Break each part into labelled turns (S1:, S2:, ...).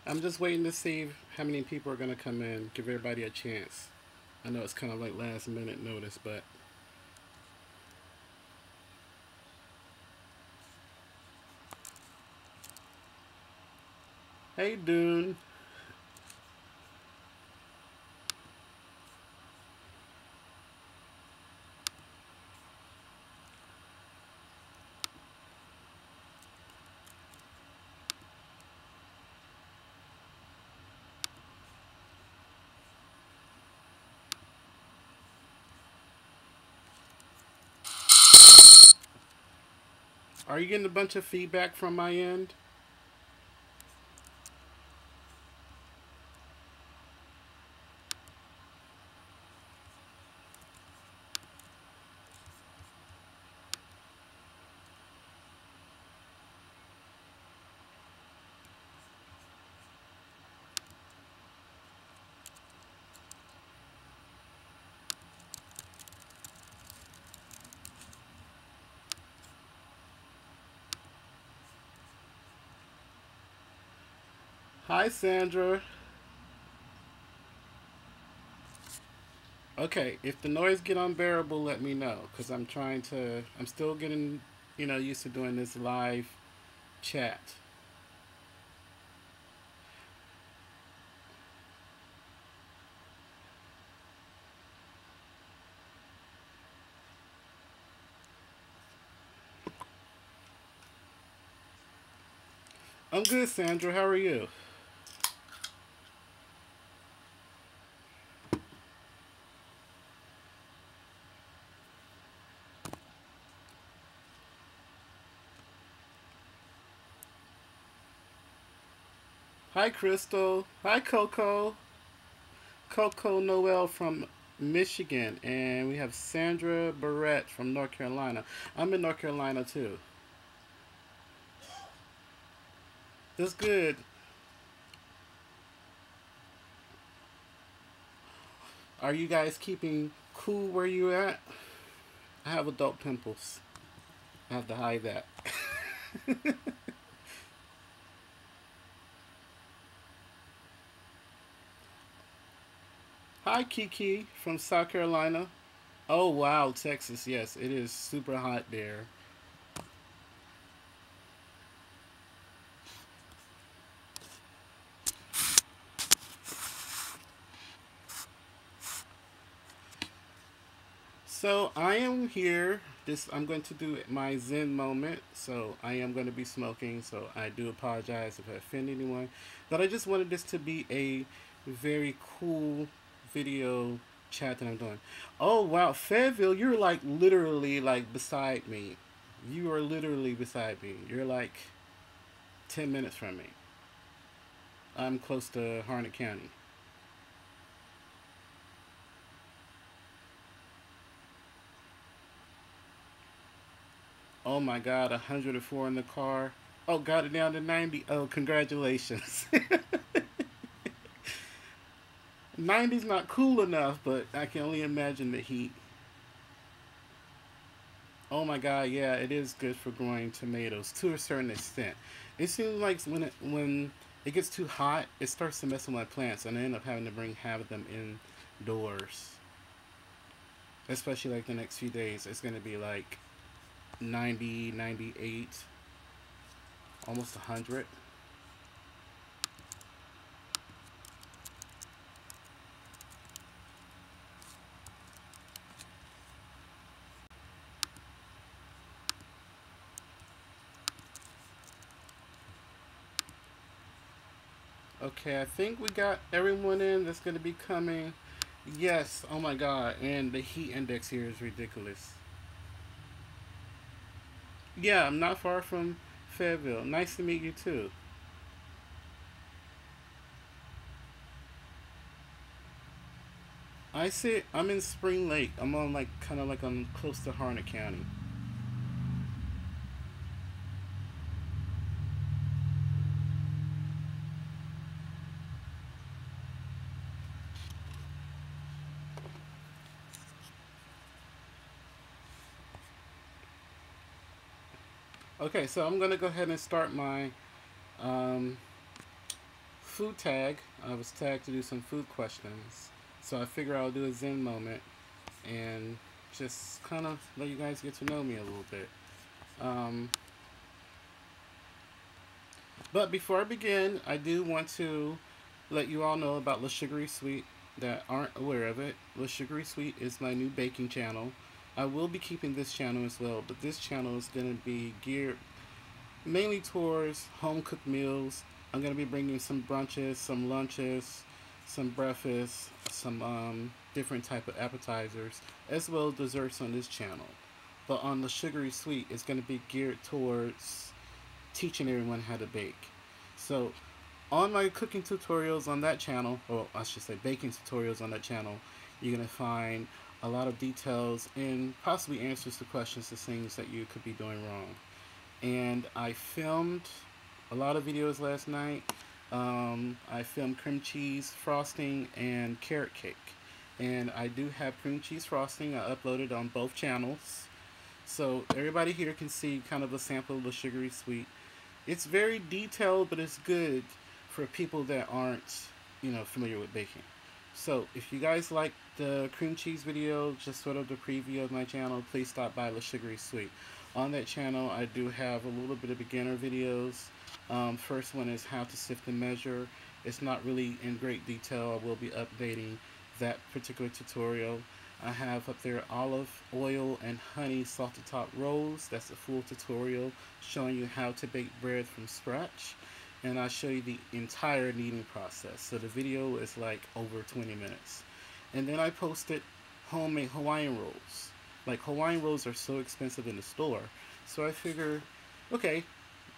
S1: I'm just waiting to see how many people are gonna come in. Give everybody a chance. I know it's kind of like last minute notice, but hey, Dune. Are you getting a bunch of feedback from my end? Hi, Sandra. Okay, if the noise get unbearable, let me know, cause I'm trying to. I'm still getting, used to doing this live chat. I'm good, Sandra. How are you? Hi, Crystal. Hi, Coco. Coco Noel from Michigan, and we have Sandra Barrett from North Carolina. I'm in North Carolina too. That's good. Are you guys keeping cool where you at? I have adult pimples. I have to hide that. Hi, Kiki from South Carolina. Oh wow, Texas. Yes, it is super hot there. So I am here. This I'm going to do my Zen moment. So I am going to be smoking. So I do apologize if I offend anyone. But I just wanted this to be a very cool video chat that I'm doing. Oh wow, Fayetteville, you're like literally like beside me. You are literally beside me. You're like 10 minutes from me. I'm close to Harnett County. Oh my God, 104 in the car. Oh, got it down to 90. Oh, congratulations. 90's not cool enough, but I can only imagine the heat. Oh my God, yeah, it is good for growing tomatoes to a certain extent. It seems like when it gets too hot, it starts to mess with my plants, and I end up having to bring have them indoors. Especially like the next few days, it's gonna be like 90, 98, almost 100. Okay, I think we got everyone in that's gonna be coming. Yes, oh my God, and the heat index here is ridiculous. Yeah, I'm not far from Fayetteville. Nice to meet you too. I sit. I'm in Spring Lake. I'm on like kind of like on close to Harnett County. Okay, so I'm gonna go ahead and start my um, food tag. I was tagged to do some food questions. So I figure I'll do a Zen moment and just kind of let you guys get to know me a little bit. Um, but before I begin, I do want to let you all know about Le Sugary Sweet that aren't aware of it. Le Sugary Sweet is my new baking channel. I will be keeping this channel as well, but this channel is going to be geared mainly towards home cooked meals. I'm going to be bringing some brunches, some lunches, some breakfasts, some different type of appetizers, as well as desserts on this channel. But on the Sugary Sweet, it's going to be geared towards teaching everyone how to bake. So on my cooking tutorials on that channel, or I should say baking tutorials on that channel, you're going to find a lot of details and possibly answers to questions to things that you could be doing wrong. And I filmed a lot of videos last night. I filmed cream cheese frosting and carrot cake. And I do have cream cheese frosting. I uploaded on both channels. So everybody here can see kind of a sample of the Sugary Sweet. It's very detailed, but it's good for people that aren't, familiar with baking. So if you guys like the cream cheese video, just sort of the preview of my channel, please stop by Le Sugary Sweet. On that channel, I do have a little bit of beginner videos. First one is how to sift and measure. It's not really in great detail. I will be updating that particular tutorial. I have up there olive oil and honey salted top rolls. That's a full tutorial showing you how to bake bread from scratch. And I'll show you the entire kneading process. So the video is like over 20 minutes. And then I posted homemade Hawaiian rolls. Like, Hawaiian rolls are so expensive in the store. So I figured, okay,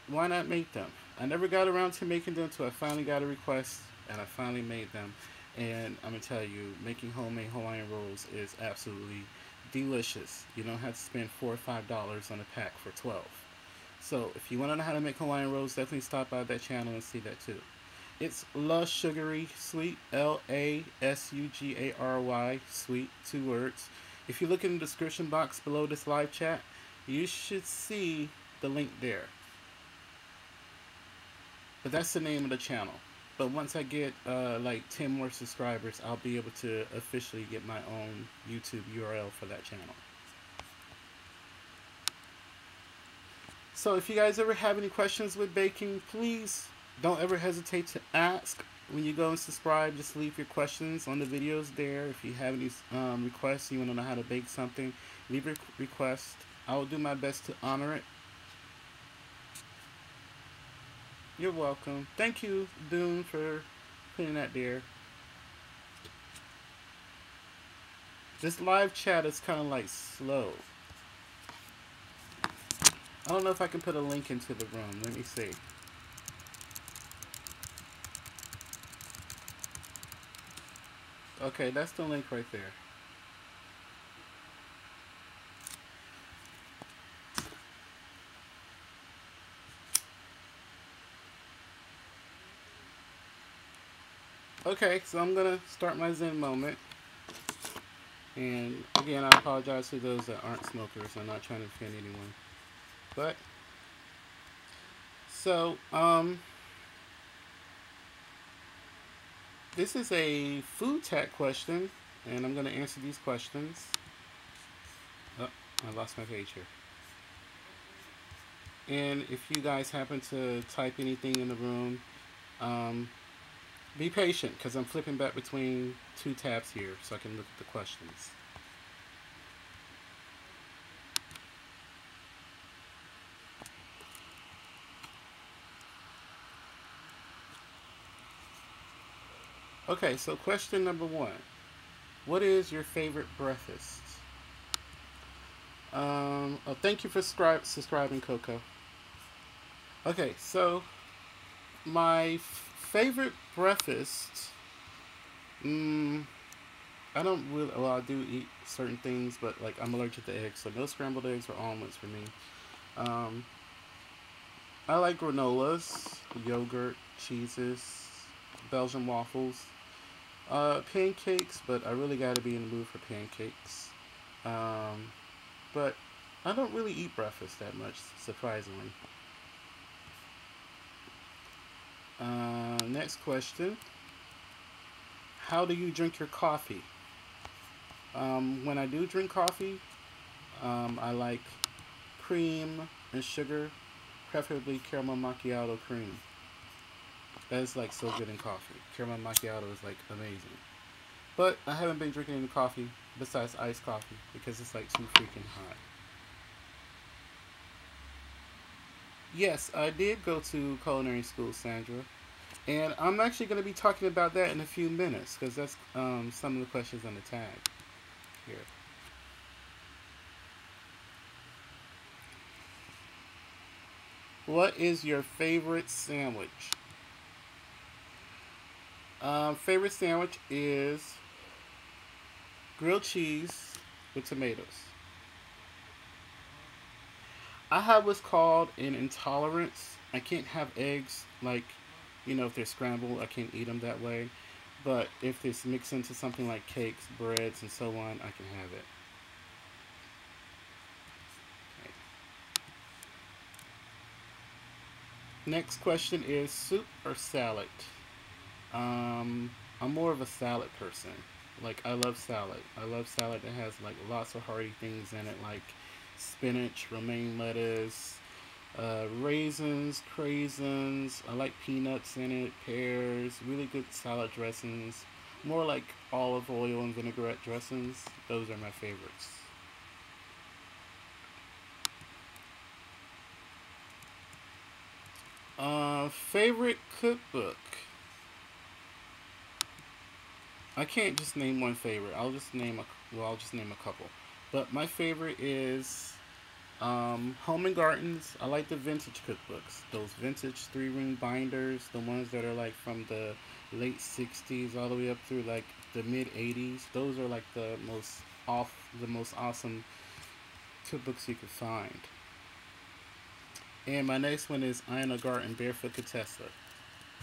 S1: why not make them? I never got around to making them until I finally got a request and I finally made them. And I'm going to tell you, making homemade Hawaiian rolls is absolutely delicious. You don't have to spend $4 or $5 on a pack for 12. So if you want to know how to make Hawaiian rolls, definitely stop by that channel and see that too. It's La Sugary Sweet, Lasugary Sweet, 2 words. If you look in the description box below this live chat, you should see the link there. But that's the name of the channel. But once I get like 10 more subscribers, I'll be able to officially get my own YouTube URL for that channel. So if you guys ever have any questions with baking, please don't ever hesitate to ask. When you go and subscribe, just leave your questions on the videos there. If you have any requests, you want to know how to bake something, leave your request. I will do my best to honor it. You're welcome. Thank you, Dune, for putting that there. This live chat is kind of like slow. I don't know if I can put a link into the room. Let me see. Okay, that's the link right there. Okay, so I'm going to start my Zen moment. And again, I apologize to those that aren't smokers. I'm not trying to offend anyone. But, so, this is a food tech question, and I'm going to answer these questions. Oh, I lost my page here. And if you guys happen to type anything in the room, be patient, because I'm flipping back between 2 tabs here so I can look at the questions. Okay, so question number 1. What is your favorite breakfast? Oh, thank you for subscribing, Coco. Okay, so my favorite breakfast, I don't really, well, I do eat certain things, but like I'm allergic to eggs, so no scrambled eggs or omelets for me. I like granolas, yogurt, cheeses, Belgian waffles, pancakes, but I really got to be in the mood for pancakes. But I don't really eat breakfast that much, surprisingly. Next question. How do you drink your coffee? When I do drink coffee, I like cream and sugar, preferably caramel macchiato cream. That is like so good in coffee. Caramel macchiato is like amazing. But I haven't been drinking any coffee besides iced coffee because it's like too freaking hot. Yes, I did go to culinary school, Sandra. And I'm actually going to be talking about that in a few minutes because that's some of the questions on the tag here. What is your favorite sandwich? Favorite sandwich is grilled cheese with tomatoes. I have what's called an intolerance. I can't have eggs like, if they're scrambled, I can't eat them that way. But if it's mixed into something like cakes, breads, and so on, I can have it. Okay. Next question is soup or salad? I'm more of a salad person. Like I love salad. I love salad that has like lots of hearty things in it, like spinach, romaine lettuce, raisins, craisins. I like peanuts in it, pears, really good salad dressings. More like olive oil and vinaigrette dressings. Those are my favorites. Favorite cookbook. I can't just name one favorite. I'll just name a couple. But my favorite is Home and Gardens. I like the vintage cookbooks. Those vintage three ring binders, the ones that are like from the late '60s all the way up through like the mid '80s. Those are like the most awesome cookbooks you could find. And my next one is Ina Garten Barefoot Contessa.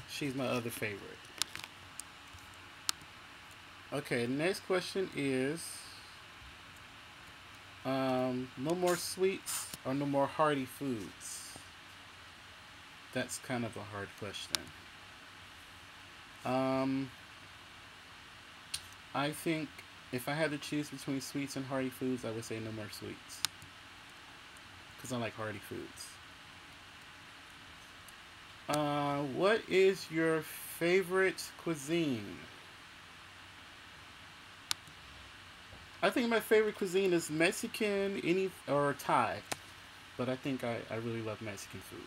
S1: She's my other favorite. Okay, next question is no more sweets or no more hearty foods? That's kind of a hard question. Um, I think if I had to choose between sweets and hearty foods, I would say no more sweets because I like hearty foods. What is your favorite cuisine? I think my favorite cuisine is Mexican, any or Thai, but I think I really love Mexican food.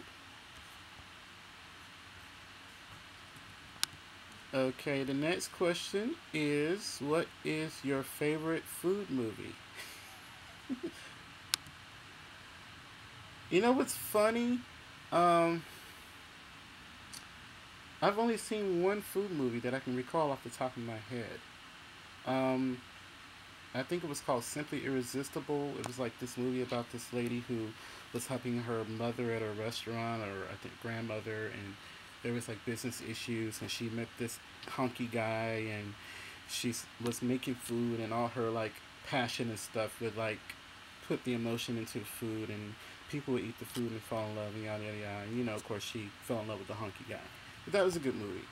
S1: Okay, the next question is what is your favorite food movie? You know what's funny? Um, I've only seen one food movie that I can recall off the top of my head. Um, I think it was called Simply Irresistible. It was like this movie about this lady who was helping her mother at a restaurant, or I think grandmother, and there was like business issues, and she met this hunky guy, and was making food, and all her like passion and stuff would like put the emotion into the food, and people would eat the food and fall in love, and yada yada yada. And, of course, she fell in love with the hunky guy. But that was a good movie.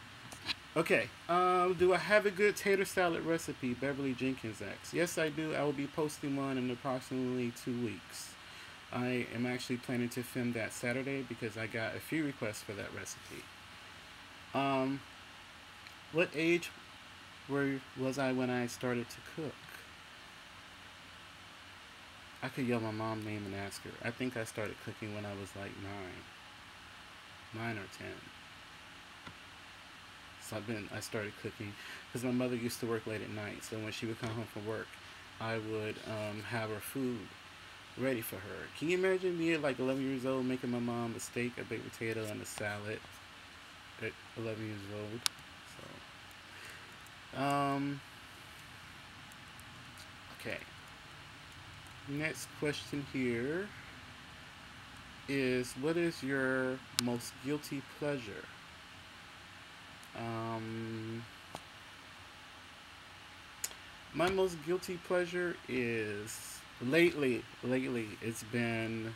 S1: Okay. Do I have a good tater salad recipe? Beverly Jenkins asks. Yes, I do. I will be posting one in approximately 2 weeks. I am actually planning to film that Saturday because I got a few requests for that recipe. Um, what age was I when I started to cook? I could yell my mom name and ask her. I think I started cooking when I was like 9 or 10. So I started cooking because my mother used to work late at night. So when she would come home from work, I would have her food ready for her. Can you imagine me at like 11 years old making my mom a steak, a baked potato, and a salad at 11 years old? So, okay. Next question here is what is your most guilty pleasure? Um, my most guilty pleasure is lately it's been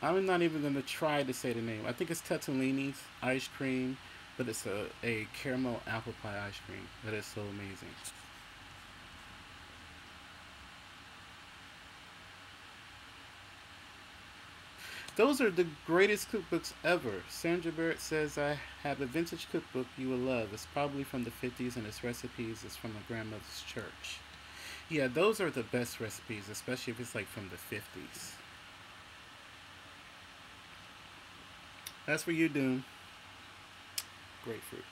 S1: I'm not even gonna try to say the name. I think it's Tatellini's ice cream, but it's a caramel apple pie ice cream that is so amazing. Those are the greatest cookbooks ever. Sandra Barrett says I have a vintage cookbook you will love. It's probably from the 50s and its recipes is from my grandmother's church. Yeah, those are the best recipes, especially if it's like from the 50s. That's for you, Doom. Grapefruit.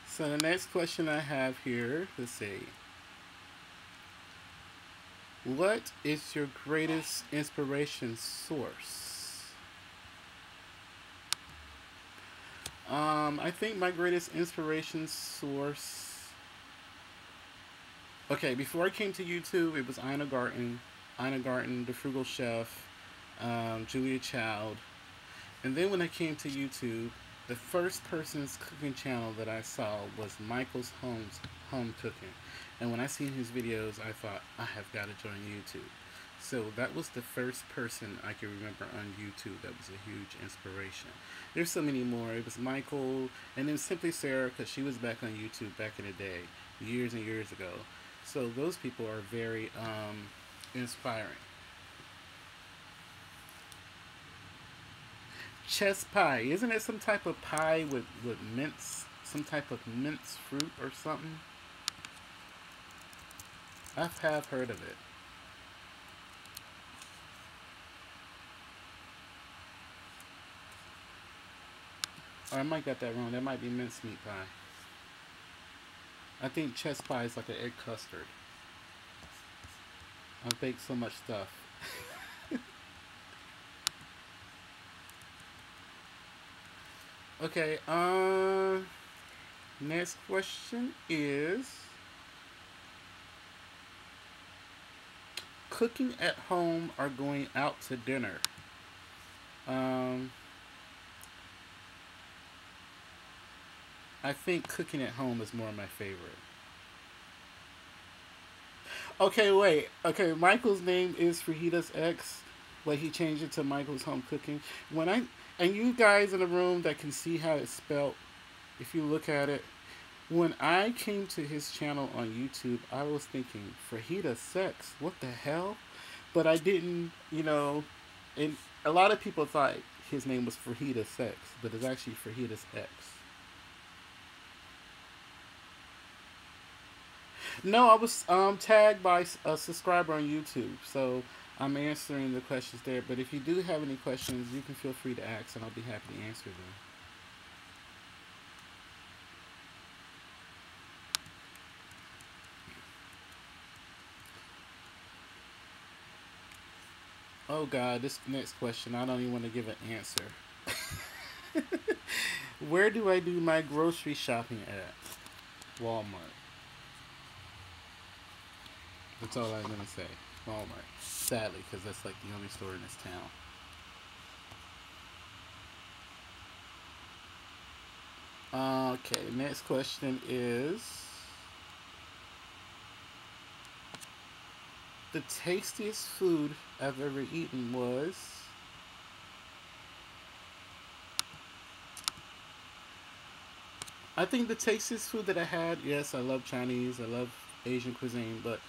S1: So the next question I have here, let's see. What is your greatest inspiration source? I think my greatest inspiration source. Okay, before I came to YouTube, it was Ina Garten, The Frugal Chef, Julia Child, and then when I came to YouTube, the first person's cooking channel that I saw was Michael's Home Cooking, and when I seen his videos, I thought I have got to join YouTube. So that was the first person I can remember on YouTube that was a huge inspiration. There's so many more. It was Michael, and then Simply Sarah, because she was back on YouTube back in the day, years and years ago. So those people are very inspiring. Chess pie, isn't it some type of pie with mince, some type of mince fruit or something? I have heard of it. Or I might get that wrong. That might be mincemeat pie. I think chess pie is like an egg custard. I've baked so much stuff. Okay, next question is cooking at home or going out to dinner? Um, I think cooking at home is more my favorite. Okay, wait. Okay, Michael's name is Fajitas X, but he changed it to Michael's Home Cooking. When I and you guys in the room that can see how it's spelled, if you look at it, when I came to his channel on YouTube, I was thinking Fajita Sex. What the hell? But I didn't, and a lot of people thought his name was Fajita Sex, but it's actually Fajitas X. No, I was tagged by a subscriber on YouTube, so I'm answering the questions there. But if you do have any questions, you can feel free to ask, and I'll be happy to answer them. Oh God, this next question, I don't even want to give an answer. Where do I do my grocery shopping at? Walmart. That's all I'm gonna say. Walmart. Sadly, because that's like the only store in this town. Okay, next question is the tastiest food I've ever eaten was. I think the tastiest food that I had, yes, I love Chinese, I love Asian cuisine, but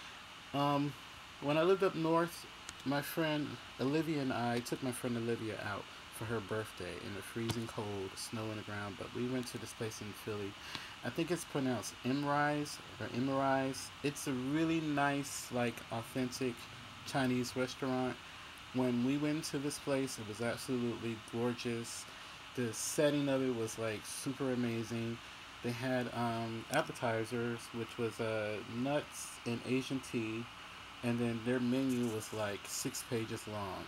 S1: um, when I lived up north, my friend Olivia and I took my friend Olivia out for her birthday in the freezing cold, snow on the ground. But we went to this place in Philly. I think it's pronounced Imrise or Imrise. It's a really nice, like authentic Chinese restaurant. When we went to this place, it was absolutely gorgeous. The setting of it was like super amazing. They had appetizers, which was nuts and Asian tea, and then their menu was like 6 pages long.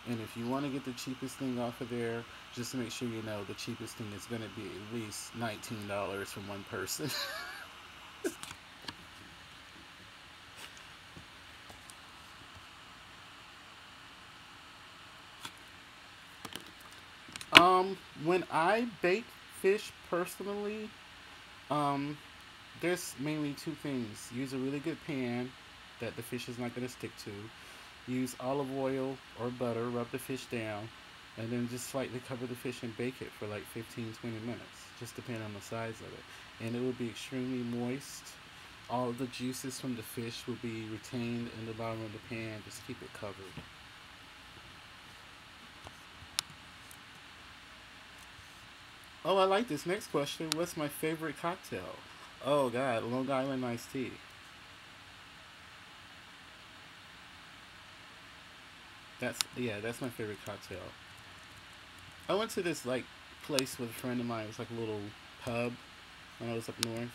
S1: And if you want to get the cheapest thing off of there, just make sure you know the cheapest thing is going to be at least $19 for one person. When I bake fish personally, um, there's mainly two things. Use a really good pan that the fish is not going to stick to. Use olive oil or butter, rub the fish down, and then just slightly cover the fish and bake it for like 15-20 minutes, just depending on the size of it. And it will be extremely moist. All of the juices from the fish will be retained in the bottom of the pan. Just keep it covered. Oh, I like this next question. What's my favorite cocktail? Oh God, Long Island iced tea. That's my favorite cocktail. I went to this like place with a friend of mine. It was like a little pub when I was up north.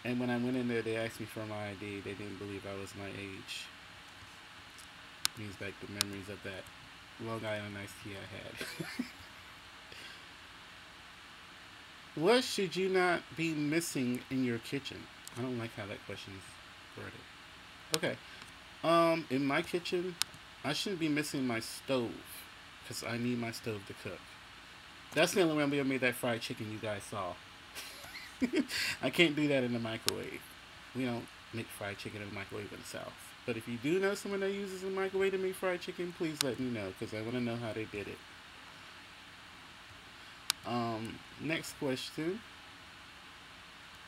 S1: And when I went in there, they asked me for my ID. They didn't believe I was my age. Brings back the memories of that Long Island iced tea I had. What should you not be missing in your kitchen? I don't like how that question is worded. Okay. In my kitchen, I shouldn't be missing my stove because I need my stove to cook. That's the only way I'm gonna make that fried chicken you guys saw. I can't do that in the microwave. We don't make fried chicken in the microwave in the South. But if you do know someone that uses a microwave to make fried chicken, please let me know because I want to know how they did it. Next question.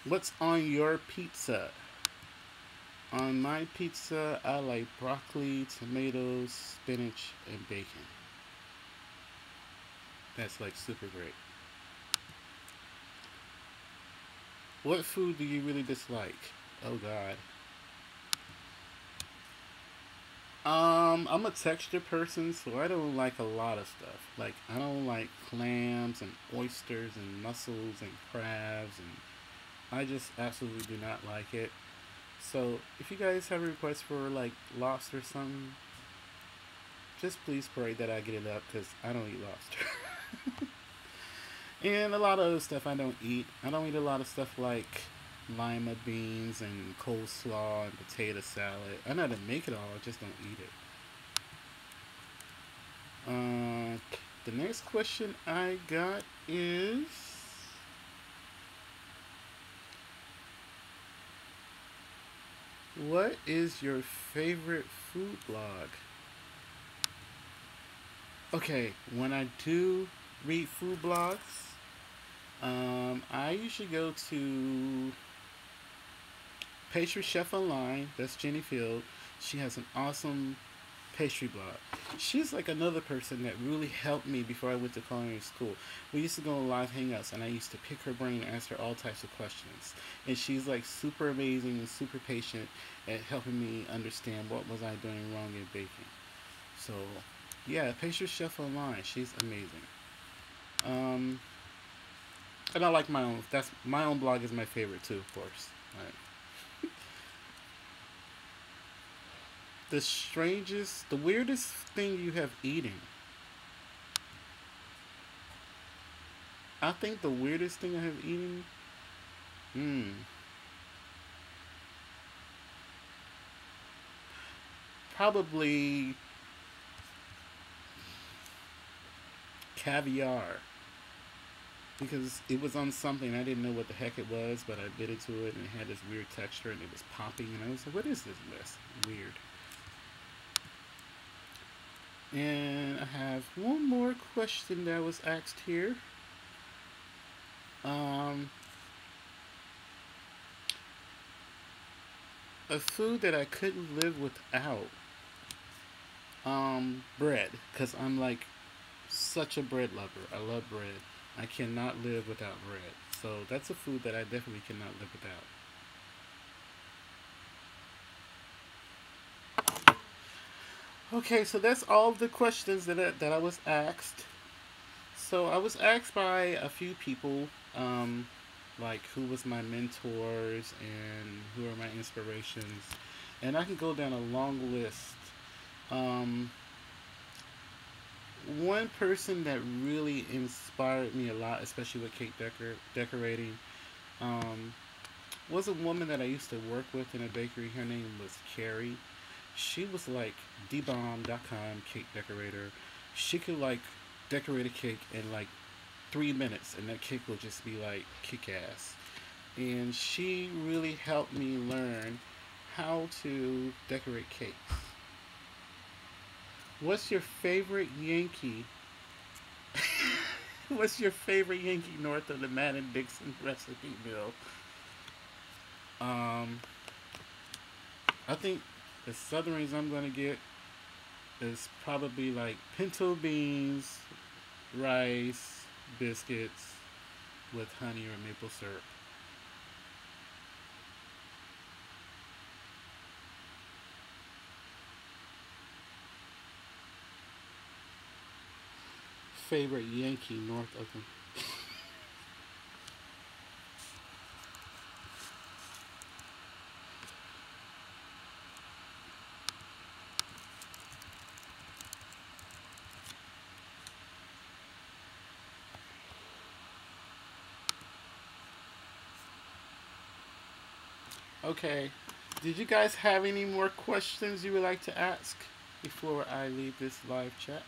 S1: What's on your pizza? On my pizza, I like broccoli, tomatoes, spinach, and bacon. That's like super great. What food do you really dislike? Oh God. I'm a texture person, so I don't like a lot of stuff. Like I don't like clams and oysters and mussels and crabs, and I just absolutely do not like it. So if you guys have a request for like lobster or something, just please pray that I get it up because I don't eat lobster. And a lot of other stuff I don't eat. I don't eat a lot of stuff like lima beans and coleslaw and potato salad. I know how to make it all, I just don't eat it. The next question I got is, what is your favorite food blog? Okay, when I do read food blogs, I usually go to Pastry Chef Online. That's Jenny Field. She has an awesome pastry blog. She's like another person that really helped me before I went to culinary school. We used to go on live hangouts, and I used to pick her brain and ask her all types of questions. And she's like super amazing and super patient at helping me understand what was I doing wrong in baking. So, yeah, Pastry Chef Online. She's amazing. Um, and I like my own. That's my own blog is my favorite too, of course. Right. The weirdest thing you have eaten. I think the weirdest thing I have eaten. Hmm. Probably caviar because it was on something I didn't know what the heck it was, but I bit into it and it had this weird texture and it was popping and I was like, "What is this mess? Weird." And I have one more question that was asked here. Um, a food that I couldn't live without. Bread, because I'm like such a bread lover. I love bread. I cannot live without bread. So that's a food that I definitely cannot live without. Okay, so that's all the questions that I was asked. So I was asked by a few people, like who was my mentors and who are my inspirations, and I can go down a long list. Um, One person that really inspired me a lot, especially with decorating, um, was a woman that I used to work with in a bakery. Her name was Carrie. She was like debomb.com cake decorator. She could like decorate a cake in like 3 minutes, and that cake will just be like kick ass. And she really helped me learn how to decorate cakes. What's your favorite Yankee? What's your favorite Yankee north of the Madden Dixon recipe mill? Um, I think the Southerns I'm gonna get is probably like pinto beans, rice, biscuits with honey or maple syrup. Favorite Yankee north of them. Okay. Did you guys have any more questions you would like to ask before I leave this live chat?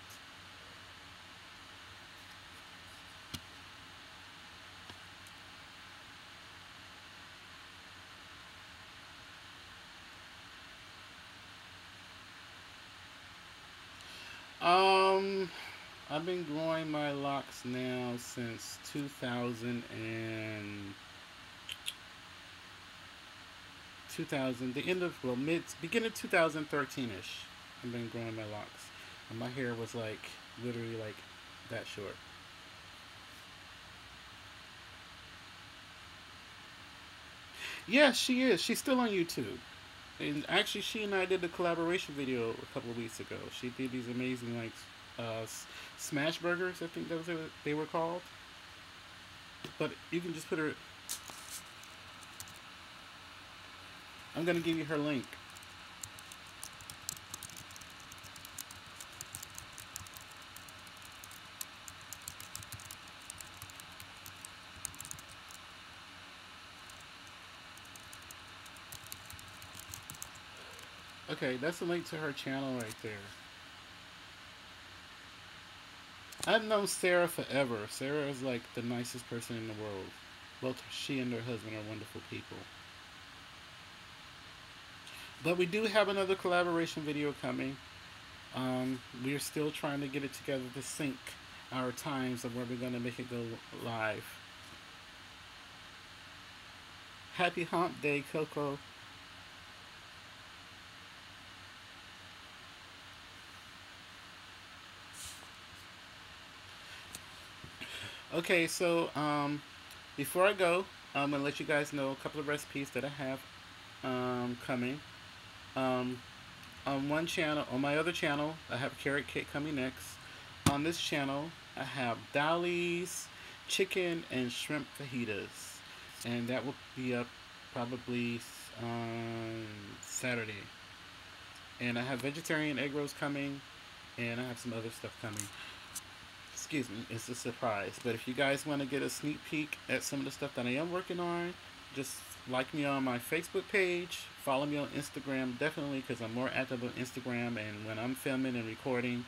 S1: Um, I've been growing my locks now since 2000, the end of, well, beginning 2013-ish. I've been growing my locks. And my hair was like, literally like that short. Yeah, she is. She's still on YouTube. And actually, she and I did a collaboration video a couple of weeks ago. She did these amazing, like, smash burgers, I think that was what they were called. But you can just put her. I'm gonna give you her link. Okay, that's a link to her channel right there. I've known Sarah forever. Sarah is like the nicest person in the world. Both she and her husband are wonderful people. But we do have another collaboration video coming. We are still trying to get it together to sync our times of where we're going to make it go live. Happy Hump Day, Coco. Okay, so before I go, I'm gonna let you guys know a couple of recipes that I have coming. Um, on one channel, on my other channel, I have carrot cake coming next. On this channel, I have Dolly's chicken and shrimp fajitas, and that will be up probably on Saturday. And I have vegetarian egg rolls coming, and I have some other stuff coming. Excuse me, it's a surprise. But if you guys want to get a sneak peek at some of the stuff that I am working on, just like me on my Facebook page, follow me on Instagram, definitely, because I'm more active on Instagram. And when I'm filming and recording,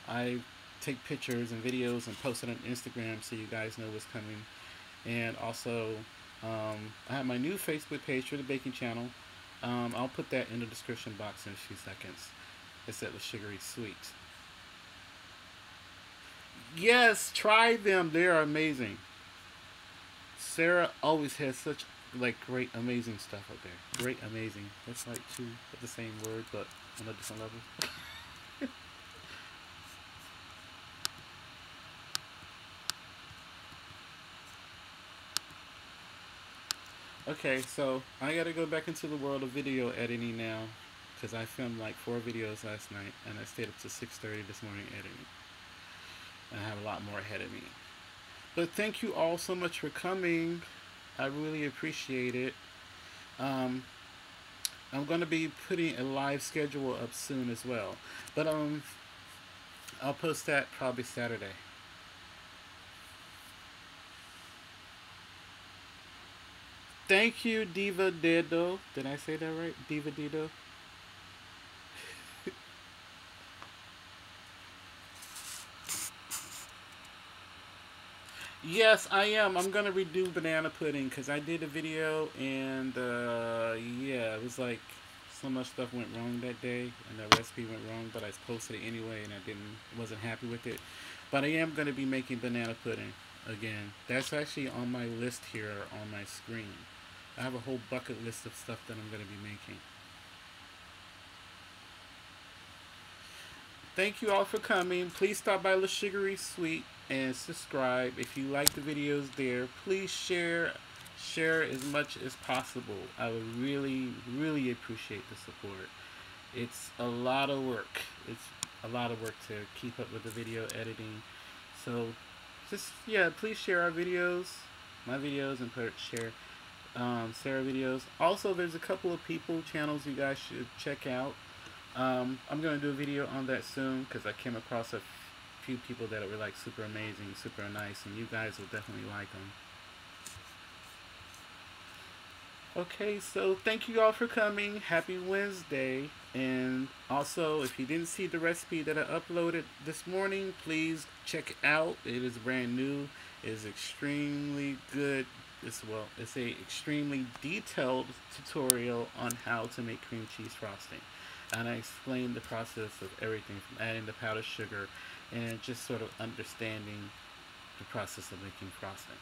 S1: I take pictures and videos and post it on Instagram so you guys know what's coming. And also, I have my new Facebook page for the baking channel. I'll put that in the description box in a few seconds. It's at the Sugary Sweet. Yes, try them. They are amazing. Sarah always has such like great, amazing stuff out there. Great, amazing. That's like two of the same word, but on a different level. Okay, so I gotta go back into the world of video editing now, because I filmed like 4 videos last night, and I stayed up to 6:30 this morning editing. And I have a lot more ahead of me. But thank you all so much for coming. I really appreciate it. Um, I'm gonna be putting a live schedule up soon as well, but I'll post that probably Saturday. Thank you, Diva Dido. Did I say that right? Diva Dido. Yes, I am. I'm gonna redo banana pudding because I did a video and yeah, it was like so much stuff went wrong that day and the recipe went wrong, but I posted it anyway and I wasn't happy with it. But I am gonna be making banana pudding again. That's actually on my list here on my screen. I have a whole bucket list of stuff that I'm gonna be making. Thank you all for coming. Please stop by La Sugary Sweet and subscribe. If you like the videos there, please share as much as possible. I would really appreciate the support. It's a lot of work. It's a lot of work to keep up with the video editing. So just yeah, please share our videos, my videos, and share Sarah videos. Also, there's a couple of people channels you guys should check out. I'm gonna do a video on that soon because I came across a few people that were like super amazing, super nice, and you guys will definitely like them. Okay, so thank you all for coming. Happy Wednesday. And also, if you didn't see the recipe that I uploaded this morning, please check it out. It is brand new. It is extremely good. It's a extremely detailed tutorial on how to make cream cheese frosting. And I explain the process of everything from adding the powdered sugar and just sort of understanding the process of making frosting.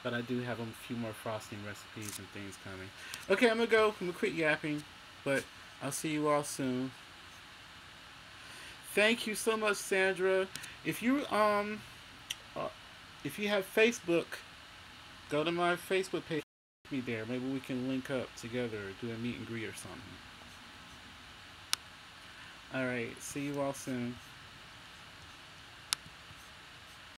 S1: But I do have a few more frosting recipes and things coming. Okay, I'm gonna go. I'm gonna quit yapping, but I'll see you all soon. Thank you so much, Sandra. If you uh, if you have Facebook, go to my Facebook page. Me there. Maybe we can link up together, do a meet and greet or something. All right. See you all soon.